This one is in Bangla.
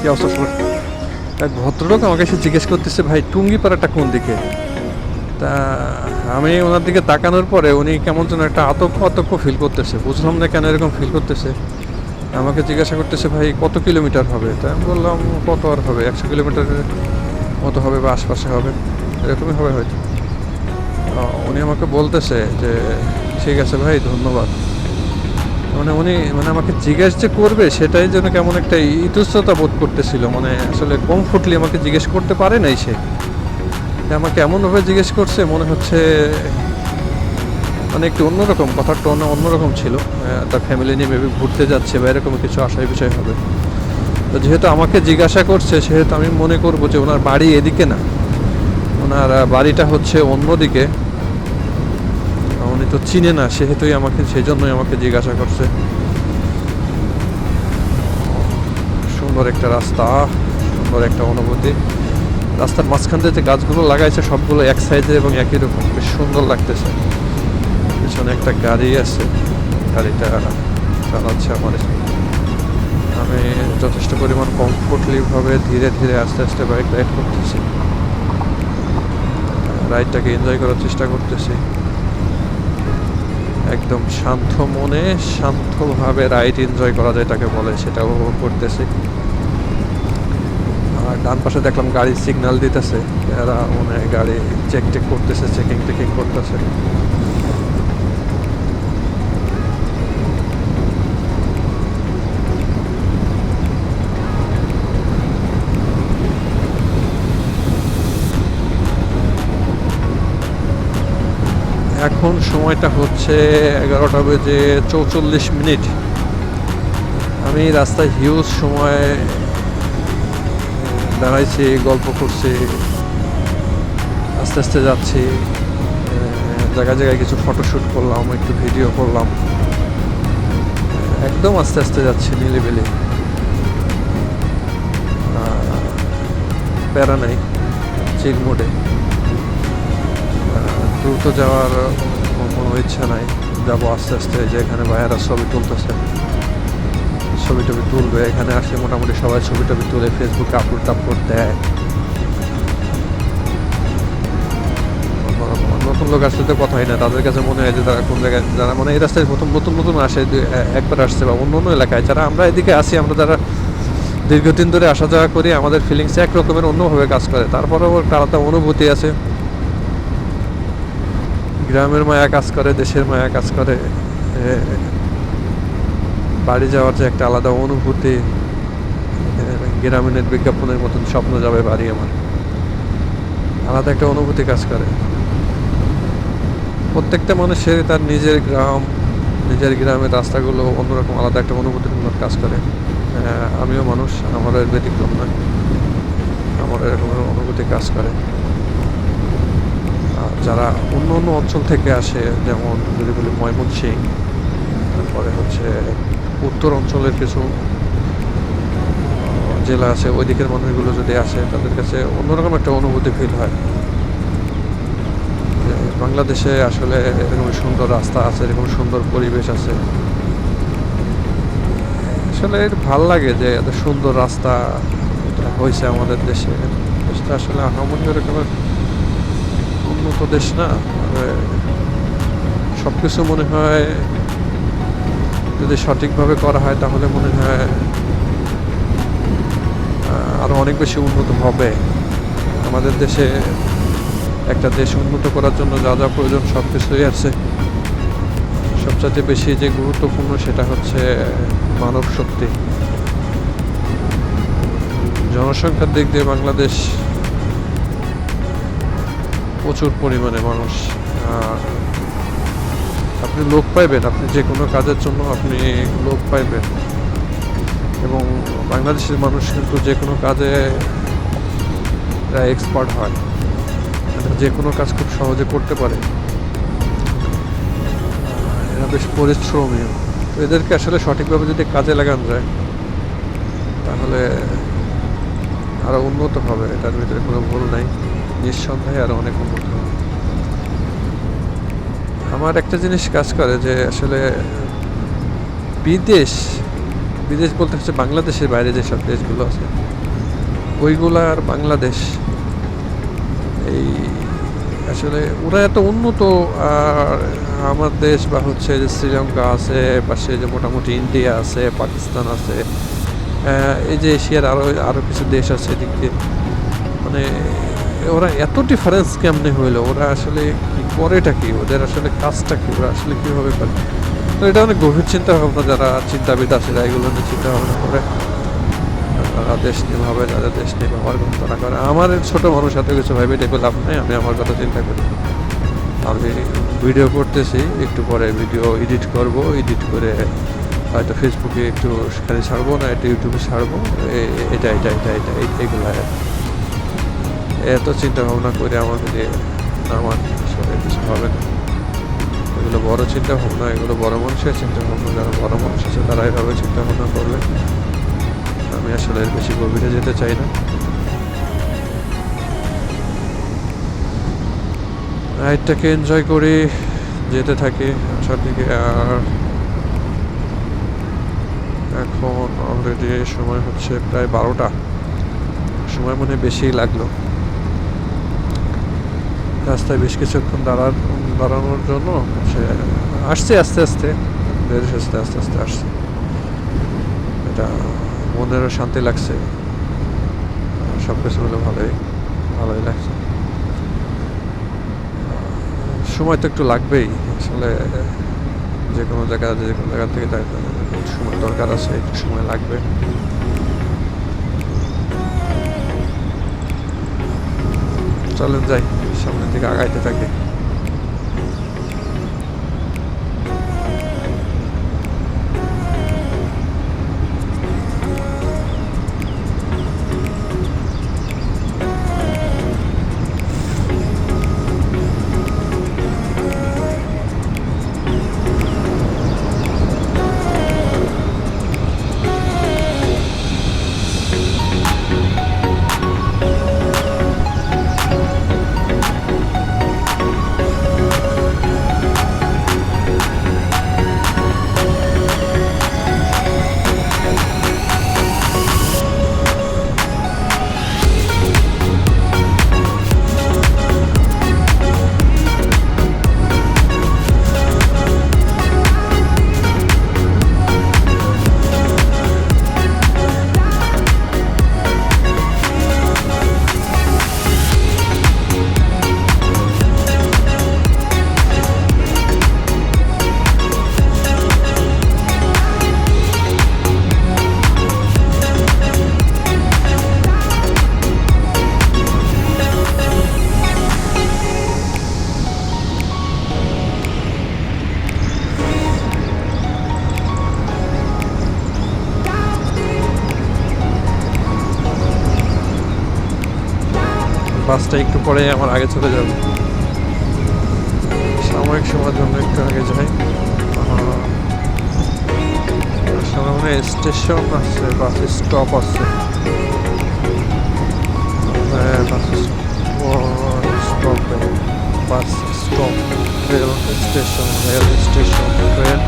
কি অবস্থা সবার? এক ভদ্রলোক আমাকে এসে জিজ্ঞেস করতেছে, ভাই টুঙ্গিপাড়াটা কোন দিকে? তা আমি ওনার দিকে তাকানোর পরে উনি কেমন যেন একটা আতঙ্ক আতঙ্ক ফিল করতেছে, বুঝলাম না কেন এরকম ফিল করতেছে। আমাকে জিজ্ঞাসা করতেছে, ভাই কত কিলোমিটার হবে? তা আমি বললাম, কত আর হবে, 100 কিলোমিটারের মতো হবে বা আশপাশে হবে, এরকমই হবে হয়তো। উনি আমাকে বলতেছে যে ঠিক আছে ভাই, ধন্যবাদ। মানে উনি মানে আমাকে জিজ্ঞেস যে করবে সেটাই যেন কেমন একটা ইতস্ততা বোধ করতেছিল, মানে আসলে কমফোর্টলি আমাকে জিজ্ঞেস করতে পারে নাই সে। আমাকে এমনভাবে জিজ্ঞেস করছে মনে হচ্ছে মানে একটু অন্যরকম, কথার টোন অন্যরকম ছিল। তার ফ্যামিলি নিয়ে মেবি ঘুরতে যাচ্ছে বা এরকম কিছু আশার বিষয় হবে। তো যেহেতু আমাকে জিজ্ঞাসা করছে সেহেতু আমি মনে করব যে ওনার বাড়ি এদিকে না, ওনার বাড়িটা হচ্ছে অন্যদিকে। উনি তো চিনে না, সেহেতুই আমাকে, সেই জন্যই আমাকে জিজ্ঞাসা করছে। সুন্দর একটা রাস্তা, সুন্দর একটা অনুভূতি। রাস্তার মাঝখান দিয়ে যে গাছগুলো লাগাইছে সবগুলো এক সাইজের এবং একই রকম, বেশ সুন্দর লাগতেছে। পিছনে একটা গাড়ি আছে, গাড়িটা চালাচ্ছে আমার। আমি যথেষ্ট পরিমাণ কমফোর্টলিভাবে ধীরে ধীরে আস্তে আস্তে বাইক রাইড করতেছি, রাইডটাকে এনজয় করার চেষ্টা করতেছি। একদম শান্ত মনে শান্তভাবে রাইড এনজয় করা যায় তাকে বলে, সেটা উপভোগ করতেছি। আর ডান পাশে দেখলাম গাড়ি সিগন্যাল দিতেছে, এরা মানে গাড়ি চেক টেক করতেছে, চেকিং টেকিং করতেছে। এখন সময়টা হচ্ছে 11:44। আমি রাস্তায় হিউজ সময় দাঁড়াইছি, গল্প করছি, আস্তে আস্তে যাচ্ছি। জায়গায় জায়গায় কিছু ফটোশ্যুট করলাম, একটু ভিডিও করলাম। একদম আস্তে আস্তে যাচ্ছি, নিলিবিলি, প্যারা নাই, চিল মোডে। দ্রুত যাওয়ার কোনো ইচ্ছা নাই, যাবো আস্তে আস্তে। যে এখানে ভাইয়ারা ছবি তুলতেছে, ছবি টবি তুলবে, এখানে আসে মোটামুটি সবাই ছবি টবি তুলে ফেসবুকে আপলোড টাপলোড দেয়। নতুন লোক আসলে তো কথাই না, তাদের কাছে মনে হয় যে তারা কোন জায়গায়, যারা মানে এই রাস্তায় প্রথম নতুন নতুন আসে, একবার আসছে বা অন্য অন্য এলাকায়, যারা আমরা এদিকে আসি, আমরা যারা দীর্ঘদিন ধরে আসা যাওয়া করি, আমাদের ফিলিংস এক রকমের অন্যভাবে কাজ করে। তারপরেও একটা আলাদা অনুভূতি আছে, গ্রামের মায়া কাজ করে, দেশের মায়া কাজ করে। বাড়ি যাওয়ার যে একটা আলাদা অনুভূতি, গ্রামীণের বিজ্ঞাপনের মতন স্বপ্ন যাবে বাড়ি আমার, আলাদা একটা অনুভূতি কাজ করে। প্রত্যেকটা মানুষের তার নিজের গ্রাম, নিজের গ্রামের রাস্তাগুলো অন্যরকম আলাদা একটা অনুভূতির মতো কাজ করে। আমিও মানুষ, আমারও এর ব্যতিক্রম নয়, আমার এরকম অনুভূতি কাজ করে। যারা অন্য অন্য অঞ্চল থেকে আসে, যেমন যদি বলি ময়মনসিংহ, তারপরে হচ্ছে উত্তর অঞ্চলের কিছু জেলা আছে, ওই দিকের মানুষগুলো যদি আসে, তাদের কাছে অন্যরকম একটা অনুভূতি ফিল হয়। বাংলাদেশে আসলে এরকম সুন্দর রাস্তা আছে, এরকম সুন্দর পরিবেশ আছে। আসলে ভাল লাগে যে এত সুন্দর রাস্তা হয়েছে আমাদের দেশে। দেশটা আসলে আহামরি এরকমের উন্নত দেশ না, সব কিছু মনে হয় যদি সঠিকভাবে করা হয় তাহলে মনে হয় আরও অনেক বেশি উন্নত হবে। আমাদের দেশে একটা দেশ উন্নত করার জন্য যা যা প্রয়োজন সব কিছুই আছে। সবচেয়ে বেশি যে গুরুত্বপূর্ণ সেটা হচ্ছে মানব শক্তি। জনসংখ্যার দিক দিয়ে বাংলাদেশ প্রচুর পরিমাণে মানুষ, আপনি লোক পাইবেন, আপনি যে কোনো কাজের জন্য আপনি লোক পাইবেন। এবং বাংলাদেশের মানুষ কিন্তু যে কোনো কাজে এক্সপার্ট হয়, যে কোনো কাজ খুব সহজে করতে পারে। এরা বেশ পরিশ্রমীও। তো এদেরকে আসলে সঠিকভাবে যদি কাজে লাগানো যায় তাহলে আরও উন্নত হবে, এটার ভিতরে কোনো ভুল নাই, নিঃসন্দেহে আরও অনেক উন্নত হবে। আমার একটা জিনিস কাজ করে যে আসলে বিদেশ বিদেশ বলতে হচ্ছে বাংলাদেশের বাইরে যেসব দেশগুলো আছে, ওইগুলা আর বাংলাদেশ, এই আসলে ওরা এত উন্নত, আর আমার দেশ বা হচ্ছে যে শ্রীলঙ্কা আছে, পাশে যে মোটামুটি ইন্ডিয়া আছে, পাকিস্তান আছে, এই যে এশিয়ার আরও কিছু দেশ আছে এদিকে, মানে ওরা এত ডিফারেন্স কেমনে হইলো, ওরা আসলে কি করেটা কি, ওদের আসলে কাজটা কি, ওরা আসলে কীভাবে করে। তো এটা অনেক গভীর চিন্তা ভাবনা, যারা চিন্তাবিদ আছে যারা এগুলো নিয়ে চিন্তা ভাবনা করে, তারা দেশ নিয়ে ভাবে, যাদের দেশ নিয়ে ভাবার কথা তারা করে। আমার ছোটো মানুষ এত কিছু ভাবে দেখে লাভ নেই, আমি আমার কথা চিন্তা করি। আমি ভিডিও করতেছি, একটু পরে ভিডিও এডিট করব, এডিট করে হয়তো ফেসবুকে একটু খালি ছাড়বো, না একটু ইউটিউবে ছাড়বো, এটা এটা এটা এটা এইগুলো এত চিন্তা ভাবনা করে আমাকে দিয়ে আমার আসলে কিছু হবে না। এগুলো বড় চিন্তা ভাবনা, এগুলো বড় মানুষের চিন্তা ভাবনা, যারা বড় মানুষ আছে তারা এভাবে চিন্তা ভাবনা করবে। আমি আসলে এর বেশি গভীরে যেতে চাই না। রাইডটাকে এনজয় করি, যেতে থাকি আসার দিকে। আর এখন অলরেডি সময় হচ্ছে প্রায় 12টা, সময় মনে বেশিই লাগলো। রাস্তায় বেশ কিছুক্ষণ দাঁড়ানোর জন্য আসছে, আস্তে আস্তে বেশ আস্তে আস্তে আস্তে আসছে। এটা মনেরও শান্তি লাগছে, সব কিছু মিলে ভালোই লাগছে। সময় তো একটু লাগবেই আসলে, যে কোনো জায়গা থেকে সময় দরকার আছে, একটু সময় লাগবে। চলেন যাই, সামনের দিকে আগাইতে থাকি। বাসটা একটু পরে আমার আগে চলে যাবে, সাময়িক সময়ের জন্য একটু আগে যাই। সামনে স্টেশন আছে, বাস স্টপ আছে, bus stop, rail station, train,